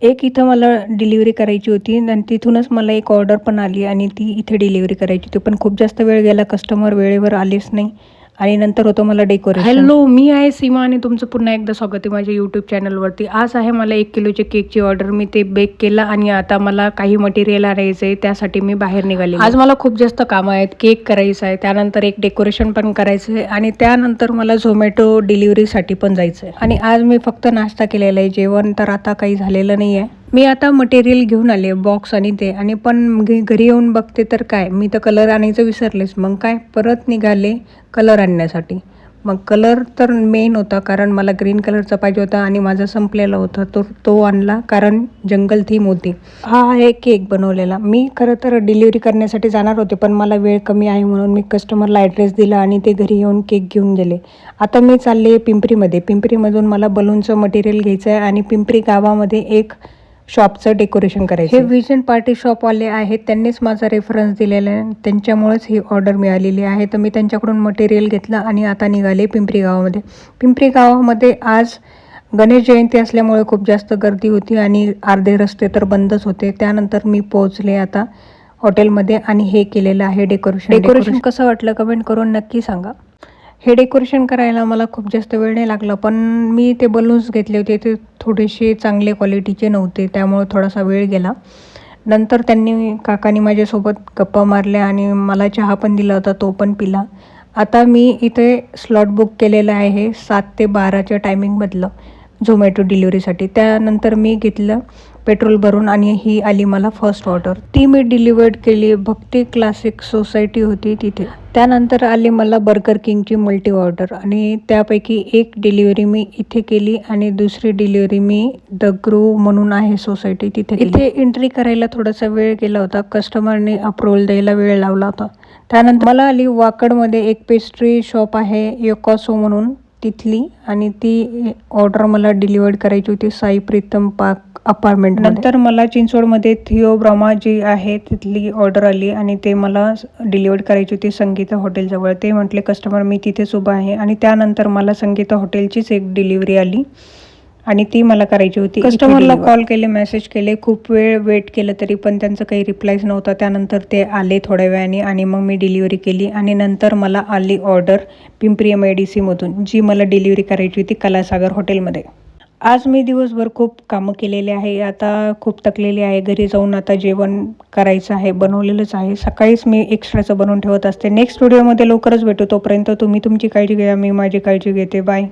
एक इथं मला डिलिव्हरी करायची होती आणि तिथूनच मला एक ऑर्डर पण आली आणि ती इथे डिलिव्हरी करायची होती. पण खूप जास्त वेळ गेला, कस्टमर वेळेवर आलेच नाही आणि नंतर होतं मला डेकोरेशन. हॅलो, मी आहे सीमा आणि तुमचं पुन्हा एकदा स्वागत आहे माझ्या यूट्यूब चॅनलवरती. आज आहे मला 1 किलोच्या केकची ऑर्डर. मी ते बेक केलं आणि आता मला काही मटेरियल आणायचं आहे, त्यासाठी मी बाहेर निघाले. आज मला खूप जास्त कामं आहेत. केक करायचा आहे, त्यानंतर एक डेकोरेशन पण करायचं आहे आणि त्यानंतर मला झोमॅटो डिलिव्हरीसाठी पण जायचं आहे. आणि आज मी फक्त नाश्ता केलेला आहे, जेवण तर आता काही झालेलं नाही आहे. मी आता मटेरियल घेऊन आले, बॉक्स आणि ते, आणि पण घरी येऊन बघते तर काय, मी तर कलर आणायचं विसरलेच. मग काय परत निघाले कलर आणण्यासाठी. मग कलर तर मेन होता, कारण मला ग्रीन कलरचा पाहिजे होता आणि माझा संपलेला होता, तो आणला कारण जंगल थीम होती. हा आहे केक बनवलेला. मी खरं तर डिलिव्हरी करण्यासाठी जाणार होते, पण मला वेळ कमी आहे म्हणून मी कस्टमरला ॲड्रेस दिला आणि ते घरी येऊन केक घेऊन गेले. आता मी चालले पिंपरीमध्ये. पिंपरीमधून मला बलूनचं मटेरियल घ्यायचं आहे आणि पिंपरी गावामध्ये एक शॉपचं डेकोरेशन करायचं. हे विजन पार्टी शॉपवाले आहेत, त्यांनीच माझा रेफरन्स दिलेला आहे, त्यांच्यामुळेच ही ऑर्डर मिळालेली आहे. तर मी त्यांच्याकडून मटेरियल घेतलं आणि आता निघाले पिंपरी गावामध्ये. पिंपरी गावामध्ये आज गणेश जयंती असल्यामुळे खूप जास्त गर्दी होती आणि अर्धे रस्ते तर बंदच होते. त्यानंतर मी पोहोचले आता हॉटेलमध्ये आणि हे केलेलं आहे डेकोरेशन कसं वाटलं कमेंट करून नक्की सांगा. हे डेकोरेशन करायला मला खूप जास्त वेळ नाही लागला, पण मी ते बलून्स घेतले होते, ते थोडेसे चांगले क्वालिटीचे नव्हते, त्यामुळे थोडासा वेळ गेला. नंतर काकांनी माझ्यासोबत गप्पा मारल्या आणि मला चहा पण दिला होता, तो पण पिला. आता मी इथे स्लॉट बुक केलेलं आहे 7 ते 12च्या टायमिंगमधलं झोमॅटो डिलिव्हरीसाठी. त्यानंतर मी घेतलं पेट्रोल भरून आणि ही आली मला फर्स्ट ऑर्डर. ती मी डिलिव्हर्ड केली. भक्ती क्लासिक सोसायटी होती तिथे. त्यानंतर आली मला बर्गर किंगची मल्टी ऑर्डर आणि त्यापैकी एक डिलिव्हरी मी इथे केली आणि दुसरी डिलिव्हरी मी द ग्रोव्ह म्हणून आहे सोसायटी तिथे केली. इथे एंट्री करायला थोडासा वेळ गेला होता, कस्टमरने अप्रूव्हल द्यायला वेळ लावला होता. त्यानंतर मला आली वाकडमध्ये एक पेस्ट्री शॉप आहे योकासो म्हणून तिथली, आणि ती ऑर्डर मला डिलिव्हर्ड करायची होती साई प्रीतम पार्क अपार्टमेंट. नंतर मला चिंचवडमध्ये थिओ ब्रह्मा जी आहे तिथली ऑर्डर आली आणि ते मला डिलिव्हर्ड करायची होती संगीता हॉटेलजवळ. ते म्हटले कस्टमर मी तिथेच उभा आहे आणि त्यानंतर मला संगीता हॉटेलचीच एक डिलिव्हरी आली आणि ती मला करायची होती. कस्टमरला कॉल केले, मेसेज केले, खूप वेळ वेट केलं तरी पण त्यांचं काही रिप्लायच नव्हता. त्यानंतर ते आले थोड्या वेळाने आणि मग मी डिलिव्हरी केली आणि नंतर मला आली ऑर्डर पिंपरी MIDCमधून, जी मला डिलिव्हरी करायची होती कलासागर हॉटेलमध्ये. आज मी दिवसभर खूप कामं केलेले आहे, आता खूप थकलेली आहे. घरी जाऊन आता जेवण करायचं आहे, बनवलेलंच आहे. सकाळीच मी एक्स्ट्राचं बनवून ठेवत असते. नेक्स्ट व्हिडिओमध्ये लवकरच भेटू. तोपर्यंत तुम्ही तुमची काळजी घ्या, मी माझी काळजी घेते. बाय.